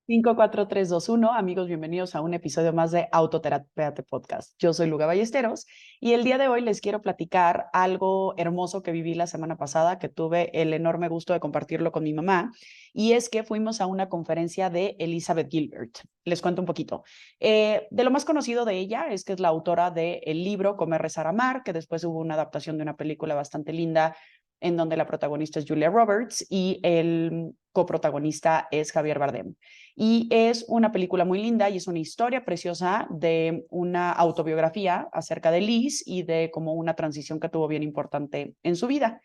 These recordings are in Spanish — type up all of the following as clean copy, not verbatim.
5, 4, 3, 2, 1. Amigos, bienvenidos a un episodio más de Autoterapia Podcast. Yo soy Luga Ballesteros y el día de hoy les quiero platicar algo hermoso que viví la semana pasada, que tuve el enorme gusto de compartirlo con mi mamá, y es que fuimos a una conferencia de Elizabeth Gilbert. Les cuento un poquito. De lo más conocido de ella es que es la autora del libro Comer, Rezar, Amar, que después hubo una adaptación de una película bastante linda en donde la protagonista es Julia Roberts y el coprotagonista es Javier Bardem. Y es una película muy linda y es una historia preciosa de una autobiografía acerca de Liz y de como una transición que tuvo bien importante en su vida.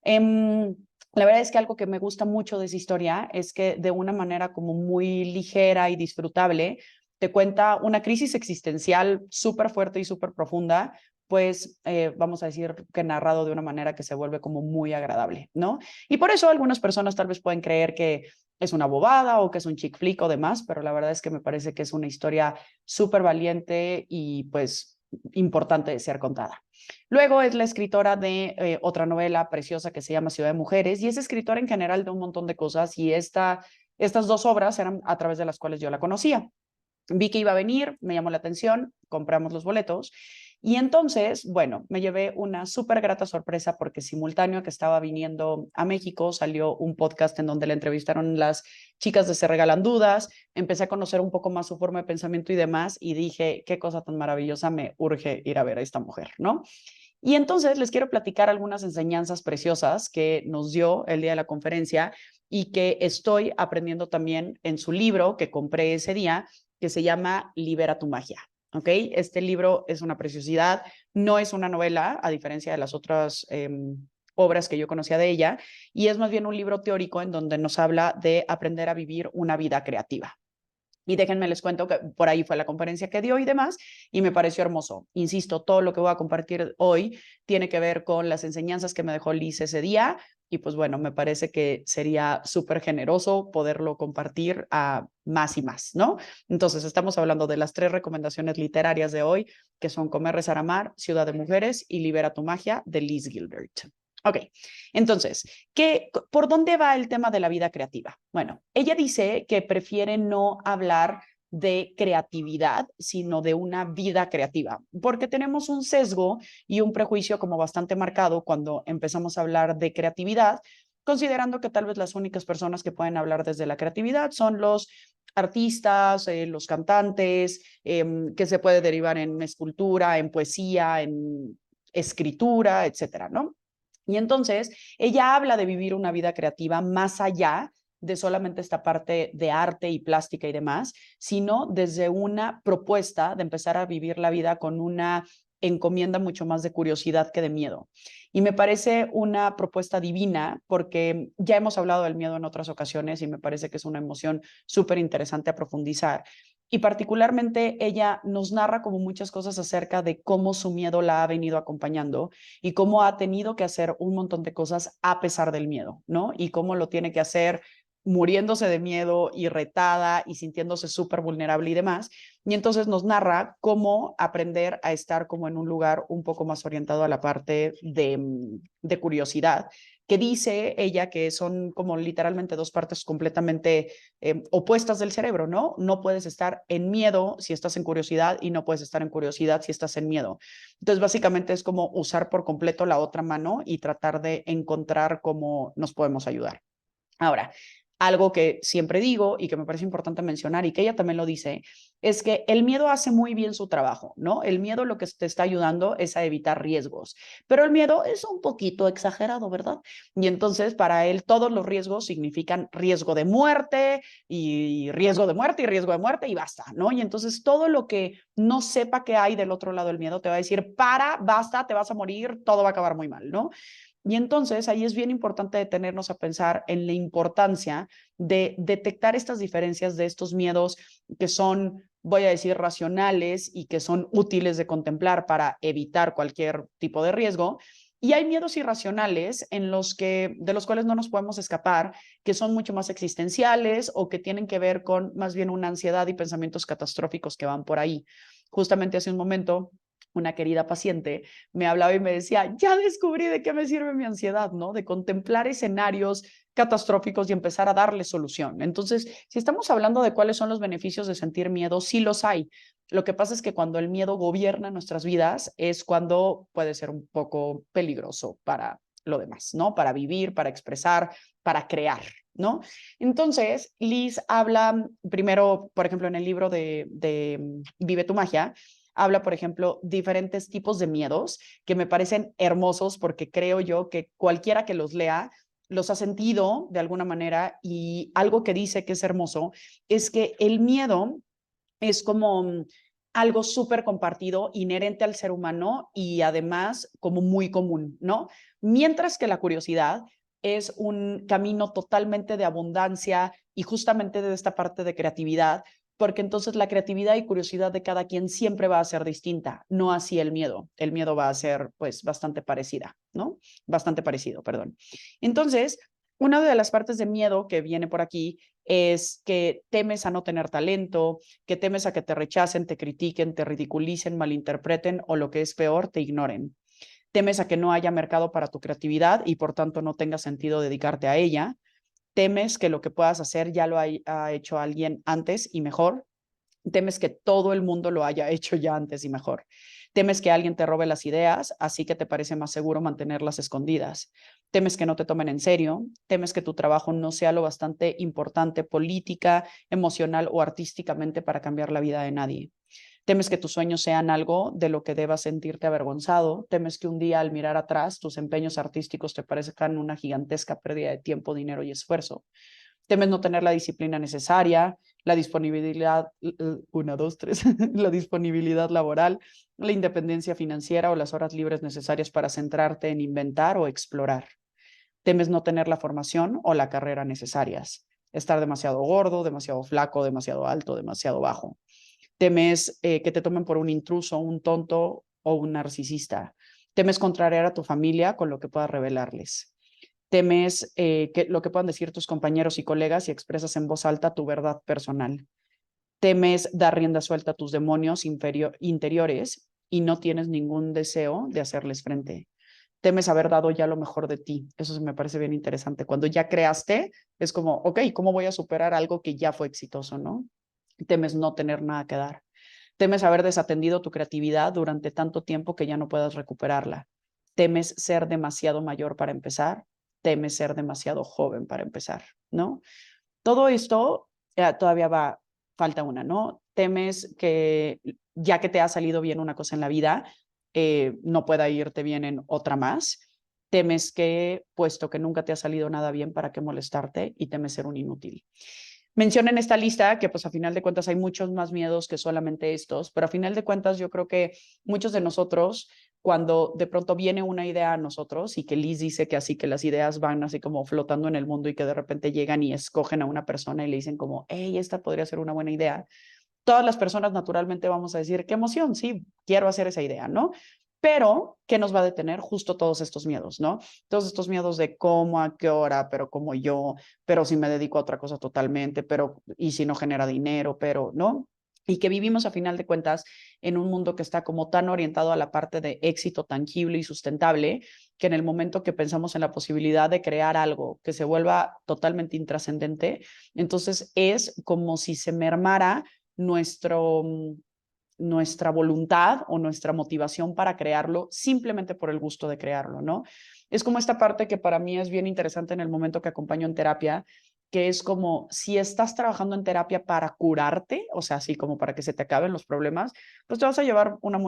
La verdad es que algo que me gusta mucho de esa historia es que de una manera como muy ligera y disfrutable te cuenta una crisis existencial súper fuerte y súper profunda, pues vamos a decir que narrado de una manera que se vuelve como muy agradable, ¿no? Y por eso algunas personas tal vez pueden creer que es una bobada o que es un chick flick o demás, pero la verdad es que me parece que es una historia súper valiente y pues importante de ser contada. Luego es la escritora de otra novela preciosa que se llama Ciudad de Mujeres y es escritora en general de un montón de cosas y estas dos obras eran a través de las cuales yo la conocía. Vi que iba a venir, me llamó la atención, compramos los boletos y entonces, bueno, me llevé una súper grata sorpresa porque simultáneo a que estaba viniendo a México salió un podcast en donde le entrevistaron las chicas de Se Regalan Dudas, empecé a conocer un poco más su forma de pensamiento y demás y dije, qué cosa tan maravillosa, me urge ir a ver a esta mujer, ¿no? Y entonces les quiero platicar algunas enseñanzas preciosas que nos dio el día de la conferencia y que estoy aprendiendo también en su libro que compré ese día, que se llama Libera tu magia. ¿Ok? Este libro es una preciosidad, no es una novela, a diferencia de las otras obras que yo conocía de ella, y es más bien un libro teórico en donde nos habla de aprender a vivir una vida creativa. Y déjenme les cuento que por ahí fue la conferencia que dio y demás, y me pareció hermoso. Insisto, todo lo que voy a compartir hoy tiene que ver con las enseñanzas que me dejó Liz ese día, y pues bueno, me parece que sería súper generoso poderlo compartir a más y más, ¿no? Entonces, estamos hablando de las 3 recomendaciones literarias de hoy, que son Comer, Rezar, Amar, Ciudad de Mujeres y Libera tu Magia, de Liz Gilbert. Ok, entonces, ¿por dónde va el tema de la vida creativa? Bueno, ella dice que prefiere no hablar de creatividad, sino de una vida creativa, porque tenemos un sesgo y un prejuicio como bastante marcado cuando empezamos a hablar de creatividad, considerando que tal vez las únicas personas que pueden hablar desde la creatividad son los artistas, los cantantes, que se puede derivar en escultura, en poesía, en escritura, etcétera, ¿no? Y entonces ella habla de vivir una vida creativa más allá de solamente esta parte de arte y plástica y demás, sino desde una propuesta de empezar a vivir la vida con una encomienda mucho más de curiosidad que de miedo. Y me parece una propuesta divina porque ya hemos hablado del miedo en otras ocasiones y me parece que es una emoción súper interesante a profundizar. Y particularmente ella nos narra como muchas cosas acerca de cómo su miedo la ha venido acompañando y cómo ha tenido que hacer un montón de cosas a pesar del miedo, ¿no? Y cómo lo tiene que hacer muriéndose de miedo y retada y sintiéndose súper vulnerable y demás. Y entonces nos narra cómo aprender a estar como en un lugar un poco más orientado a la parte de curiosidad, que dice ella que son como literalmente dos partes completamente opuestas del cerebro, ¿no? No puedes estar en miedo si estás en curiosidad y no puedes estar en curiosidad si estás en miedo. Entonces, básicamente es como usar por completo la otra mano y tratar de encontrar cómo nos podemos ayudar. Ahora, algo que siempre digo y que me parece importante mencionar y que ella también lo dice, es que el miedo hace muy bien su trabajo, ¿no? El miedo lo que te está ayudando es a evitar riesgos, pero el miedo es un poquito exagerado, ¿verdad? Y entonces para él todos los riesgos significan riesgo de muerte y riesgo de muerte y riesgo de muerte y basta, ¿no? Y entonces todo lo que no sepa que hay del otro lado del miedo te va a decir, para, basta, te vas a morir, todo va a acabar muy mal, ¿no? Y entonces ahí es bien importante detenernos a pensar en la importancia de detectar estas diferencias de estos miedos que son, voy a decir, racionales y que son útiles de contemplar para evitar cualquier tipo de riesgo. Y hay miedos irracionales de los cuales no nos podemos escapar, que son mucho más existenciales o que tienen que ver con más bien una ansiedad y pensamientos catastróficos que van por ahí. Justamente hace un momento una querida paciente, me hablaba y me decía, ya descubrí de qué me sirve mi ansiedad, ¿no? De contemplar escenarios catastróficos y empezar a darle solución. Entonces, si estamos hablando de cuáles son los beneficios de sentir miedo, sí los hay. Lo que pasa es que cuando el miedo gobierna nuestras vidas es cuando puede ser un poco peligroso para lo demás, ¿no? Para vivir, para expresar, para crear, ¿no? Entonces, Liz habla primero, por ejemplo, en el libro de Vive tu magia, habla, por ejemplo, diferentes tipos de miedos que me parecen hermosos porque creo yo que cualquiera que los lea los ha sentido de alguna manera, y algo que dice que es hermoso es que el miedo es como algo súper compartido, inherente al ser humano y además como muy común, ¿no? Mientras que la curiosidad es un camino totalmente de abundancia y justamente de esta parte de creatividad, porque entonces la creatividad y curiosidad de cada quien siempre va a ser distinta, no así el miedo. El miedo va a ser pues bastante parecida, ¿no? Bastante parecido, perdón. Entonces, una de las partes de miedo que viene por aquí es que temes a no tener talento, que temes a que te rechacen, te critiquen, te ridiculicen, malinterpreten o lo que es peor, te ignoren. Temes a que no haya mercado para tu creatividad y por tanto no tenga sentido dedicarte a ella. Temes que lo que puedas hacer ya lo ha hecho alguien antes y mejor. Temes que todo el mundo lo haya hecho ya antes y mejor. Temes que alguien te robe las ideas, así que te parece más seguro mantenerlas escondidas. Temes que no te tomen en serio. Temes que tu trabajo no sea lo bastante importante política, emocional o artísticamente para cambiar la vida de nadie. Temes que tus sueños sean algo de lo que debas sentirte avergonzado. Temes que un día al mirar atrás tus empeños artísticos te parezcan una gigantesca pérdida de tiempo, dinero y esfuerzo. Temes no tener la disciplina necesaria, la disponibilidad, una, dos, tres, la disponibilidad laboral, la independencia financiera o las horas libres necesarias para centrarte en inventar o explorar. Temes no tener la formación o la carrera necesarias, estar demasiado gordo, demasiado flaco, demasiado alto, demasiado bajo. Temes que te tomen por un intruso, un tonto o un narcisista. Temes contrariar a tu familia con lo que puedas revelarles. Temes que lo que puedan decir tus compañeros y colegas si expresas en voz alta tu verdad personal. Temes dar rienda suelta a tus demonios interiores y no tienes ningún deseo de hacerles frente. Temes haber dado ya lo mejor de ti. Eso me parece bien interesante. Cuando ya creaste, es como, ok, ¿cómo voy a superar algo que ya fue exitoso, no? Temes no tener nada que dar. Temes haber desatendido tu creatividad durante tanto tiempo que ya no puedas recuperarla. Temes ser demasiado mayor para empezar. Temes ser demasiado joven para empezar, ¿no? Todo esto todavía falta una, ¿no? Temes que ya que te ha salido bien una cosa en la vida, no pueda irte bien en otra más. Temes que, puesto que nunca te ha salido nada bien, ¿para qué molestarte? Y temes ser un inútil. Menciona en esta lista que pues a final de cuentas hay muchos más miedos que solamente estos, pero a final de cuentas yo creo que muchos de nosotros, cuando de pronto viene una idea a nosotros y que Liz dice que así que las ideas van así como flotando en el mundo y que de repente llegan y escogen a una persona y le dicen como, hey, esta podría ser una buena idea, todas las personas naturalmente vamos a decir, qué emoción, sí, quiero hacer esa idea, ¿no? Pero, ¿qué nos va a detener? Justo todos estos miedos, ¿no? Todos estos miedos de cómo, a qué hora, pero como yo, pero si me dedico a otra cosa totalmente, pero y si no genera dinero, pero, ¿no? Y que vivimos a final de cuentas en un mundo que está como tan orientado a la parte de éxito tangible y sustentable, que en el momento que pensamos en la posibilidad de crear algo que se vuelva totalmente intrascendente, entonces es como si se mermara nuestro, nuestra voluntad o nuestra motivación para crearlo simplemente por el gusto de crearlo, ¿no? Es como esta parte que para mí es bien interesante en el momento que acompaño en terapia, que es como si estás trabajando en terapia para curarte, o sea, así como para que se te acaben los problemas, pues te vas a llevar una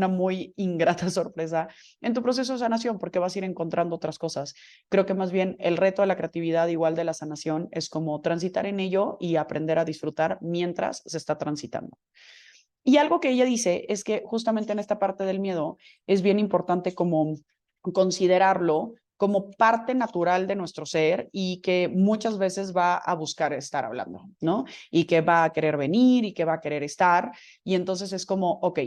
muy ingrata sorpresa en tu proceso de sanación, porque vas a ir encontrando otras cosas. Creo que más bien el reto de la creatividad, igual de la sanación, es como transitar en ello y aprender a disfrutar mientras se está transitando. Y algo que ella dice es que justamente en esta parte del miedo es bien importante como considerarlo como parte natural de nuestro ser y que muchas veces va a buscar estar hablando, ¿no? Y que va a querer venir y que va a querer estar. Y entonces es como, ok,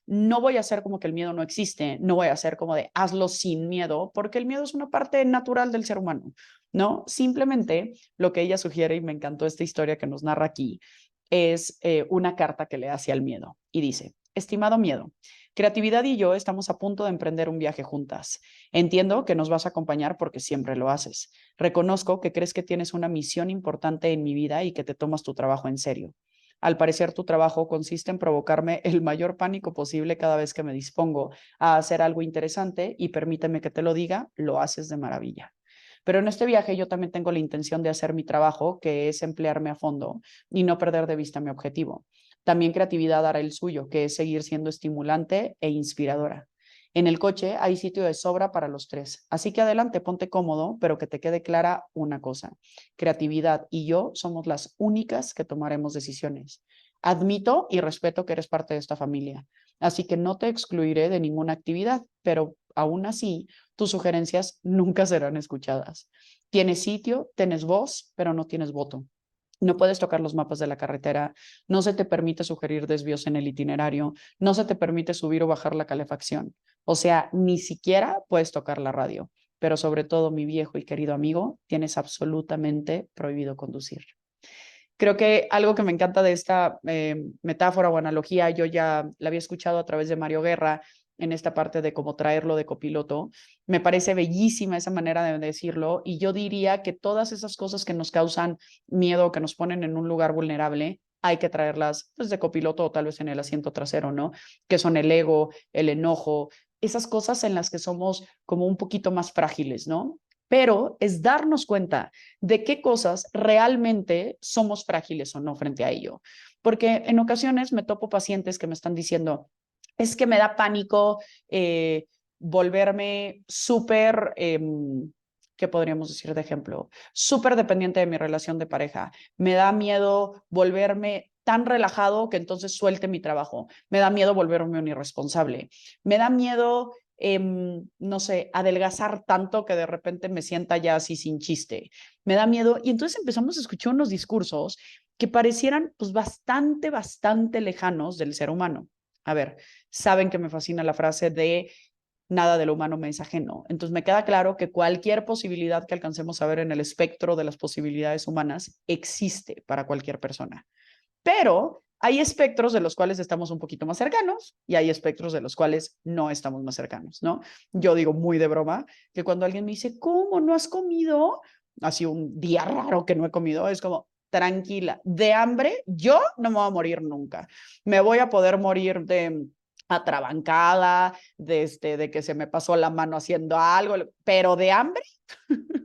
no voy a hacer como que el miedo no existe, no voy a hacer como de hazlo sin miedo, porque el miedo es una parte natural del ser humano, ¿no? Simplemente lo que ella sugiere, y me encantó esta historia que nos narra aquí, es una carta que le hace al miedo y dice, Estimado miedo, creatividad y yo estamos a punto de emprender un viaje juntas. Entiendo que nos vas a acompañar porque siempre lo haces. Reconozco que crees que tienes una misión importante en mi vida y que te tomas tu trabajo en serio. Al parecer, tu trabajo consiste en provocarme el mayor pánico posible cada vez que me dispongo a hacer algo interesante y permíteme que te lo diga, lo haces de maravilla. Pero en este viaje yo también tengo la intención de hacer mi trabajo, que es emplearme a fondo y no perder de vista mi objetivo. También creatividad hará el suyo, que es seguir siendo estimulante e inspiradora. En el coche hay sitio de sobra para los tres, así que adelante, ponte cómodo, pero que te quede clara una cosa. Creatividad y yo somos las únicas que tomaremos decisiones. Admito y respeto que eres parte de esta familia, así que no te excluiré de ninguna actividad, pero aún así tus sugerencias nunca serán escuchadas. Tienes sitio, tienes voz, pero no tienes voto. No puedes tocar los mapas de la carretera, no se te permite sugerir desvíos en el itinerario, no se te permite subir o bajar la calefacción. O sea, ni siquiera puedes tocar la radio. Pero sobre todo, mi viejo y querido amigo, tienes absolutamente prohibido conducir. Creo que algo que me encanta de esta metáfora o analogía, yo ya la había escuchado a través de Mario Guerra en esta parte de cómo traerlo de copiloto. Me parece bellísima esa manera de decirlo y yo diría que todas esas cosas que nos causan miedo, que nos ponen en un lugar vulnerable, hay que traerlas pues, de copiloto o tal vez en el asiento trasero, ¿no? Que son el ego, el enojo, esas cosas en las que somos como un poquito más frágiles, ¿no? Pero es darnos cuenta de qué cosas realmente somos frágiles o no frente a ello. Porque en ocasiones me topo pacientes que me están diciendo, es que me da pánico volverme súper, ¿qué podríamos decir de ejemplo? Súper dependiente de mi relación de pareja. Me da miedo volverme tan relajado que entonces suelte mi trabajo. Me da miedo volverme un irresponsable. Me da miedo no sé, adelgazar tanto que de repente me sienta ya así sin chiste. Me da miedo. Y entonces empezamos a escuchar unos discursos que parecieran pues bastante lejanos del ser humano. A ver, saben que me fascina la frase de nada de lo humano me es ajeno. Entonces me queda claro que cualquier posibilidad que alcancemos a ver en el espectro de las posibilidades humanas existe para cualquier persona. Pero hay espectros de los cuales estamos un poquito más cercanos y hay espectros de los cuales no estamos más cercanos, ¿no? Yo digo muy de broma que cuando alguien me dice, ¿cómo no has comido? Así un día raro que no he comido, es como, tranquila, de hambre yo no me voy a morir nunca. Me voy a poder morir de atrabancada, de que se me pasó la mano haciendo algo, pero de hambre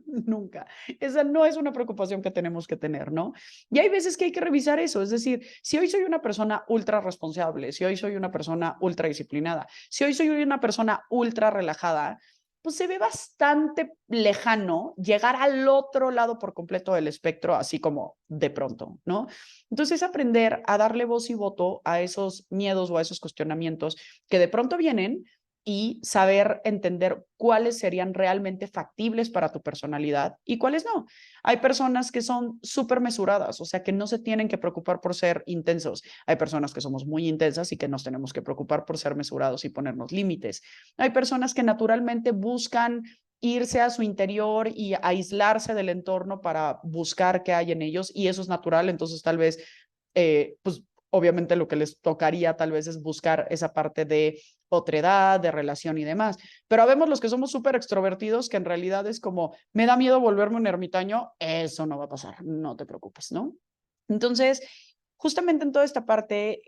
nunca. Esa no es una preocupación que tenemos que tener, ¿no? Y hay veces que hay que revisar eso, es decir, si hoy soy una persona ultra responsable, si hoy soy una persona ultra disciplinada, si hoy soy una persona ultra relajada, pues se ve bastante lejano llegar al otro lado por completo del espectro, así como de pronto, ¿no? Entonces, aprender a darle voz y voto a esos miedos o a esos cuestionamientos que de pronto vienen y saber entender cuáles serían realmente factibles para tu personalidad y cuáles no. Hay personas que son súper mesuradas, o sea, que no se tienen que preocupar por ser intensos. Hay personas que somos muy intensas y que nos tenemos que preocupar por ser mesurados y ponernos límites. Hay personas que naturalmente buscan irse a su interior y aislarse del entorno para buscar qué hay en ellos y eso es natural, entonces tal vez, pues obviamente lo que les tocaría tal vez es buscar esa parte de otredad, de relación y demás. Pero vemos los que somos súper extrovertidos que en realidad es como, me da miedo volverme un ermitaño, eso no va a pasar, no te preocupes, ¿no? Entonces, justamente en toda esta parte,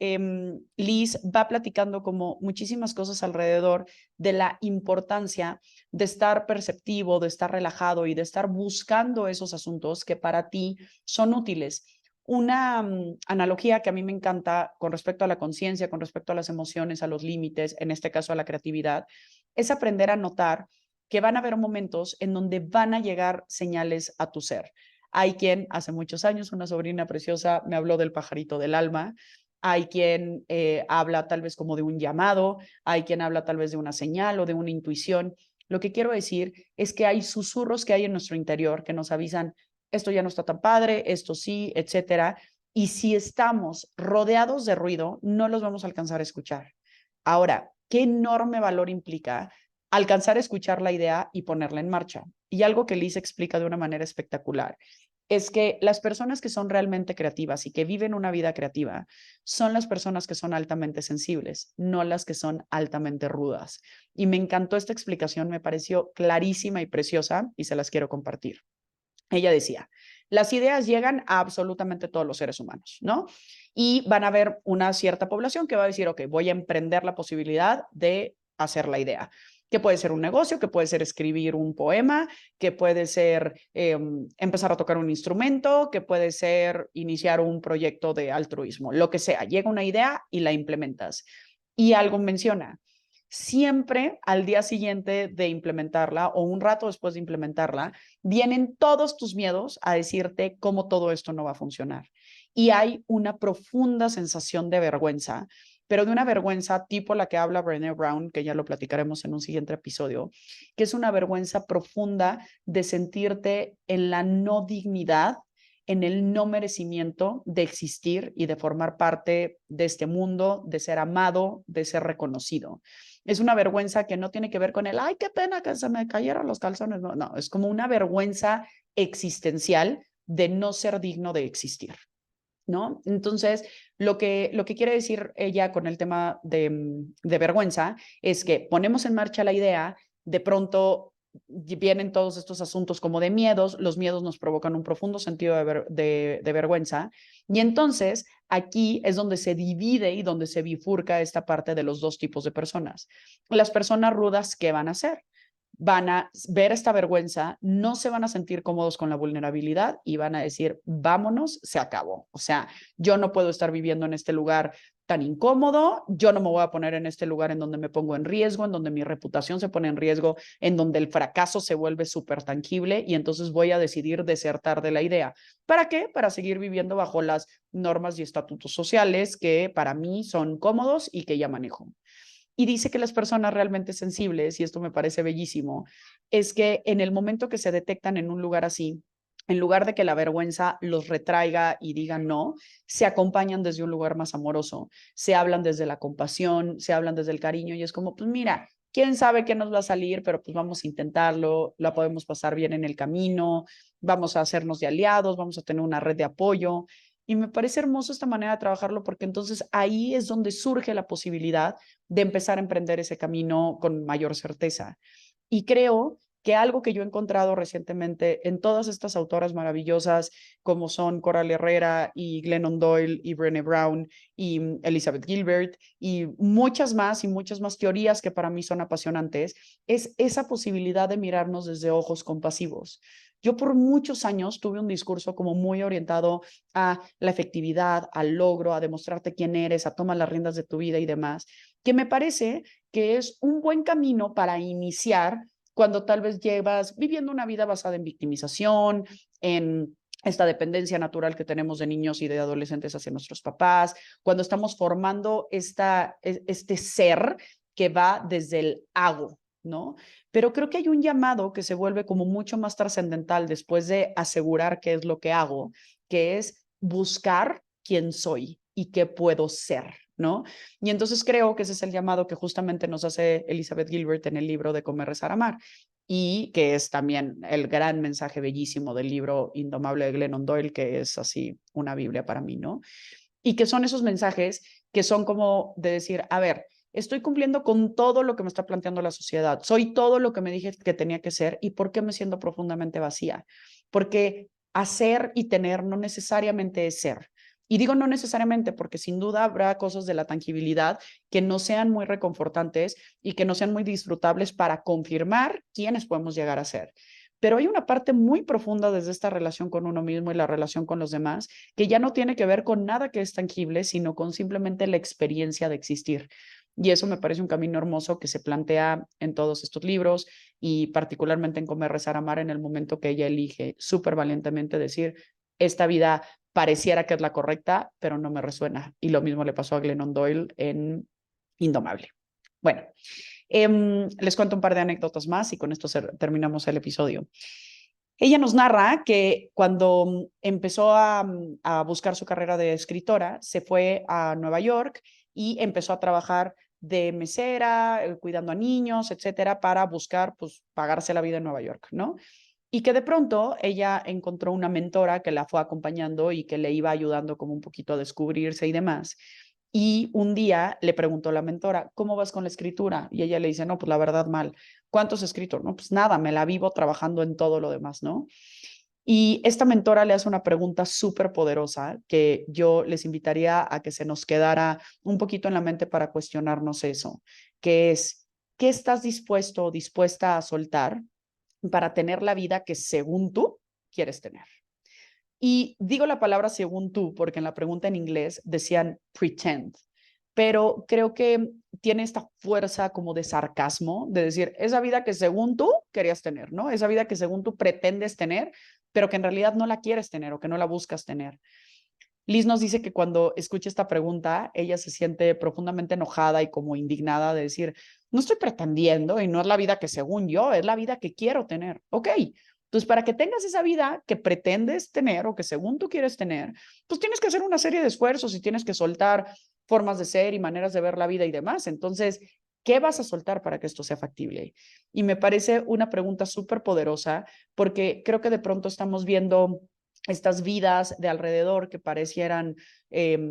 Liz va platicando como muchísimas cosas alrededor de la importancia de estar perceptivo, de estar relajado y de estar buscando esos asuntos que para ti son útiles. Una analogía que a mí me encanta con respecto a la conciencia, con respecto a las emociones, a los límites, en este caso a la creatividad, es aprender a notar que van a haber momentos en donde van a llegar señales a tu ser. Hay quien hace muchos años, una sobrina preciosa, me habló del pajarito del alma. Hay quien habla tal vez como de un llamado, hay quien habla tal vez de una señal o de una intuición. Lo que quiero decir es que hay susurros que hay en nuestro interior que nos avisan, esto ya no está tan padre, esto sí, etcétera. Y si estamos rodeados de ruido, no los vamos a alcanzar a escuchar. Ahora, ¿qué enorme valor implica alcanzar a escuchar la idea y ponerla en marcha? Y algo que Liz explica de una manera espectacular es que las personas que son realmente creativas y que viven una vida creativa son las personas que son altamente sensibles, no las que son altamente rudas. Y me encantó esta explicación, me pareció clarísima y preciosa y se las quiero compartir. Ella decía, las ideas llegan a absolutamente todos los seres humanos, ¿no? Y van a haber una cierta población que va a decir, ok, voy a emprender la posibilidad de hacer la idea, que puede ser un negocio, que puede ser escribir un poema, que puede ser empezar a tocar un instrumento, que puede ser iniciar un proyecto de altruismo, lo que sea. Llega una idea y la implementas. Y algo menciona, siempre al día siguiente de implementarla o un rato después de implementarla, vienen todos tus miedos a decirte cómo todo esto no va a funcionar. Y hay una profunda sensación de vergüenza, pero de una vergüenza tipo la que habla Brené Brown, que ya lo platicaremos en un siguiente episodio, que es una vergüenza profunda de sentirte en la no dignidad, en el no merecimiento de existir y de formar parte de este mundo, de ser amado, de ser reconocido. Es una vergüenza que no tiene que ver con el, ay, qué pena que se me cayeron los calzones. No, no, es como una vergüenza existencial de no ser digno de existir, ¿no? Entonces, lo que quiere decir ella con el tema de vergüenza es que ponemos en marcha la idea, de pronto vienen todos estos asuntos como de miedos, los miedos nos provocan un profundo sentido de vergüenza, y entonces aquí es donde se divide y donde se bifurca esta parte de los dos tipos de personas. Las personas rudas, ¿qué van a hacer? Van a ver esta vergüenza, no se van a sentir cómodos con la vulnerabilidad y van a decir, vámonos, se acabó. O sea, yo no puedo estar viviendo en este lugar tan incómodo, yo no me voy a poner en este lugar en donde me pongo en riesgo, en donde mi reputación se pone en riesgo, en donde el fracaso se vuelve súper tangible y entonces voy a decidir desertar de la idea. ¿Para qué? Para seguir viviendo bajo las normas y estatutos sociales que para mí son cómodos y que ya manejo. Y dice que las personas realmente sensibles, y esto me parece bellísimo, es que en el momento que se detectan en un lugar así, en lugar de que la vergüenza los retraiga y digan no, se acompañan desde un lugar más amoroso, se hablan desde la compasión, se hablan desde el cariño y es como, pues mira, quién sabe qué nos va a salir, pero pues vamos a intentarlo, la podemos pasar bien en el camino, vamos a hacernos de aliados, vamos a tener una red de apoyo. Y me parece hermoso esta manera de trabajarlo porque entonces ahí es donde surge la posibilidad de empezar a emprender ese camino con mayor certeza. Y creo que algo que yo he encontrado recientemente en todas estas autoras maravillosas como son Coral Herrera y Glennon Doyle y Brené Brown y Elizabeth Gilbert y muchas más teorías que para mí son apasionantes, es esa posibilidad de mirarnos desde ojos compasivos. Yo por muchos años tuve un discurso como muy orientado a la efectividad, al logro, a demostrarte quién eres, a tomar las riendas de tu vida y demás, que me parece que es un buen camino para iniciar cuando tal vez llevas viviendo una vida basada en victimización, en esta dependencia natural que tenemos de niños y de adolescentes hacia nuestros papás, cuando estamos formando este ser que va desde el hago, ¿no? Pero creo que hay un llamado que se vuelve como mucho más trascendental después de asegurar qué es lo que hago, que es buscar quién soy y qué puedo ser, ¿no? Y entonces creo que ese es el llamado que justamente nos hace Elizabeth Gilbert en el libro de Comer, Rezar, Amar, y que es también el gran mensaje bellísimo del libro Indomable de Glennon Doyle, que es así una Biblia para mí, ¿no? Y que son esos mensajes que son como de decir, a ver, estoy cumpliendo con todo lo que me está planteando la sociedad, soy todo lo que me dije que tenía que ser y ¿por qué me siento profundamente vacía? Porque hacer y tener no necesariamente es ser. Y digo no necesariamente porque sin duda habrá cosas de la tangibilidad que no sean muy reconfortantes y que no sean muy disfrutables para confirmar quiénes podemos llegar a ser. Pero hay una parte muy profunda desde esta relación con uno mismo y la relación con los demás que ya no tiene que ver con nada que es tangible, sino con simplemente la experiencia de existir. Y eso me parece un camino hermoso que se plantea en todos estos libros y particularmente en Comer, Rezar, Amar en el momento que ella elige súper valientemente decir, esta vida pareciera que es la correcta, pero no me resuena. Y lo mismo le pasó a Glennon Doyle en Indomable. Bueno, les cuento un par de anécdotas más y con esto terminamos el episodio. Ella nos narra que cuando empezó a buscar su carrera de escritora, se fue a Nueva York y empezó a trabajar de mesera, cuidando a niños, etcétera, para buscar, pues, pagarse la vida en Nueva York, ¿no? Y que de pronto ella encontró una mentora que la fue acompañando y que le iba ayudando como un poquito a descubrirse y demás. Y un día le preguntó la mentora, ¿cómo vas con la escritura? Y ella le dice, no, pues la verdad mal. ¿Cuánto has escrito? No, pues nada, me la vivo trabajando en todo lo demás, ¿no? Y esta mentora le hace una pregunta súper poderosa que yo les invitaría a que se nos quedara un poquito en la mente para cuestionarnos eso, que es, ¿qué estás dispuesto o dispuesta a soltar para tener la vida que según tú quieres tener? Y digo la palabra según tú, porque en la pregunta en inglés decían pretend, pero creo que tiene esta fuerza como de sarcasmo, de decir, esa vida que según tú querías tener, ¿no? Esa vida que según tú pretendes tener, pero que en realidad no la quieres tener o que no la buscas tener. Liz nos dice que cuando escucha esta pregunta, ella se siente profundamente enojada y como indignada de decir, no estoy pretendiendo y no es la vida que según yo, es la vida que quiero tener. Ok, entonces para que tengas esa vida que pretendes tener o que según tú quieres tener, pues tienes que hacer una serie de esfuerzos y tienes que soltar formas de ser y maneras de ver la vida y demás. Entonces, ¿qué vas a soltar para que esto sea factible? Y me parece una pregunta súper poderosa porque creo que de pronto estamos viendo estas vidas de alrededor que parecieran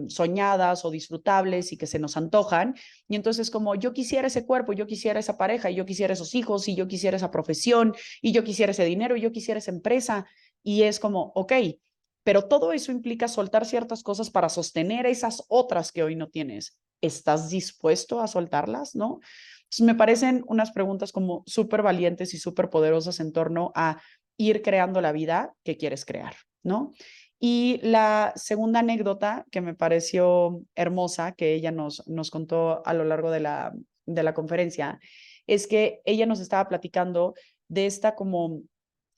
soñadas o disfrutables y que se nos antojan. Y entonces como yo quisiera ese cuerpo, yo quisiera esa pareja, y yo quisiera esos hijos, y yo quisiera esa profesión, y yo quisiera ese dinero, y yo quisiera esa empresa. Y es como, ok, pero todo eso implica soltar ciertas cosas para sostener esas otras que hoy no tienes. ¿Estás dispuesto a soltarlas? ¿No? Entonces me parecen unas preguntas como súper valientes y súper poderosas en torno a ir creando la vida que quieres crear, ¿no? Y la segunda anécdota que me pareció hermosa, que ella nos contó a lo largo de la conferencia, es que ella nos estaba platicando de esta como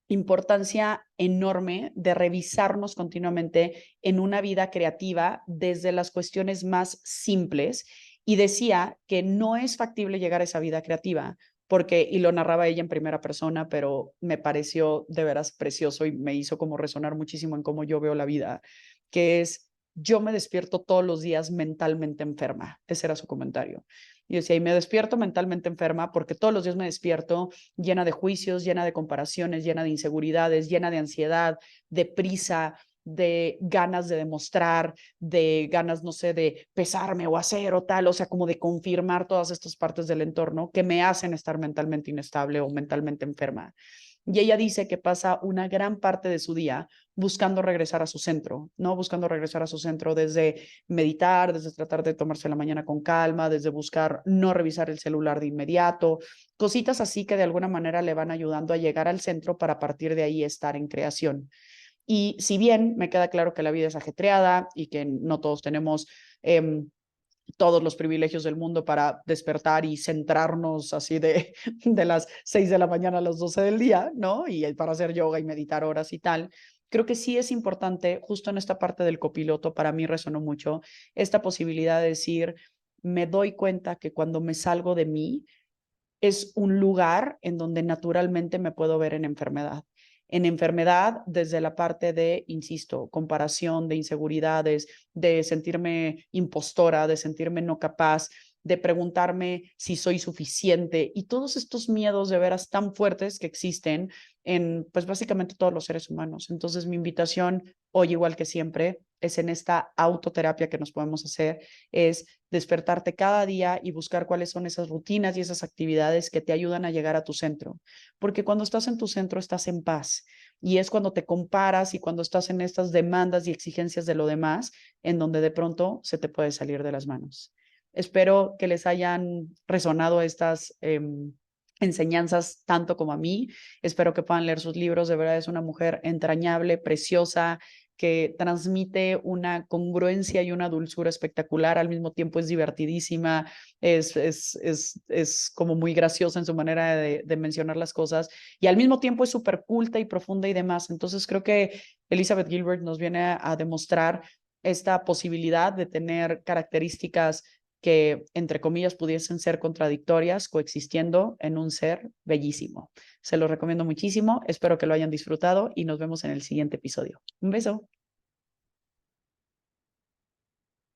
importancia enorme de revisarnos continuamente en una vida creativa desde las cuestiones más simples y decía que no es factible llegar a esa vida creativa porque, y lo narraba ella en primera persona, pero me pareció de veras precioso y me hizo como resonar muchísimo en cómo yo veo la vida, que es, yo me despierto todos los días mentalmente enferma. Ese era su comentario. Y decía, y me despierto mentalmente enferma porque todos los días me despierto llena de juicios, llena de comparaciones, llena de inseguridades, llena de ansiedad, de prisa, de ganas de demostrar, de ganas, no sé, de pesarme o hacer o tal, o sea, como de confirmar todas estas partes del entorno que me hacen estar mentalmente inestable o mentalmente enferma. Y ella dice que pasa una gran parte de su día buscando regresar a su centro, ¿no? Buscando regresar a su centro desde meditar, desde tratar de tomarse la mañana con calma, desde buscar no revisar el celular de inmediato, cositas así que de alguna manera le van ayudando a llegar al centro para a partir de ahí estar en creación. Y si bien me queda claro que la vida es ajetreada y que no todos tenemos todos los privilegios del mundo para despertar y centrarnos así de las 6 de la mañana a las 12 del día, ¿no? Y para hacer yoga y meditar horas y tal. Creo que sí es importante, justo en esta parte del copiloto, para mí resonó mucho esta posibilidad de decir, me doy cuenta que cuando me salgo de mí, es un lugar en donde naturalmente me puedo ver en enfermedad. En enfermedad desde la parte de, insisto, comparación, de inseguridades, de sentirme impostora, de sentirme no capaz, de preguntarme si soy suficiente y todos estos miedos de veras tan fuertes que existen en, pues básicamente todos los seres humanos. Entonces mi invitación hoy, igual que siempre, es en esta autoterapia que nos podemos hacer, es despertarte cada día y buscar cuáles son esas rutinas y esas actividades que te ayudan a llegar a tu centro. Porque cuando estás en tu centro estás en paz y es cuando te comparas y cuando estás en estas demandas y exigencias de lo demás, en donde de pronto se te puede salir de las manos. Espero que les hayan resonado estas enseñanzas tanto como a mí. Espero que puedan leer sus libros. De verdad es una mujer entrañable, preciosa, que transmite una congruencia y una dulzura espectacular, al mismo tiempo es divertidísima, es como muy graciosa en su manera de mencionar las cosas y al mismo tiempo es súper culta y profunda y demás. Entonces creo que Elizabeth Gilbert nos viene a demostrar esta posibilidad de tener características que, entre comillas, pudiesen ser contradictorias, coexistiendo en un ser bellísimo. Se lo recomiendo muchísimo, espero que lo hayan disfrutado y nos vemos en el siguiente episodio. Un beso.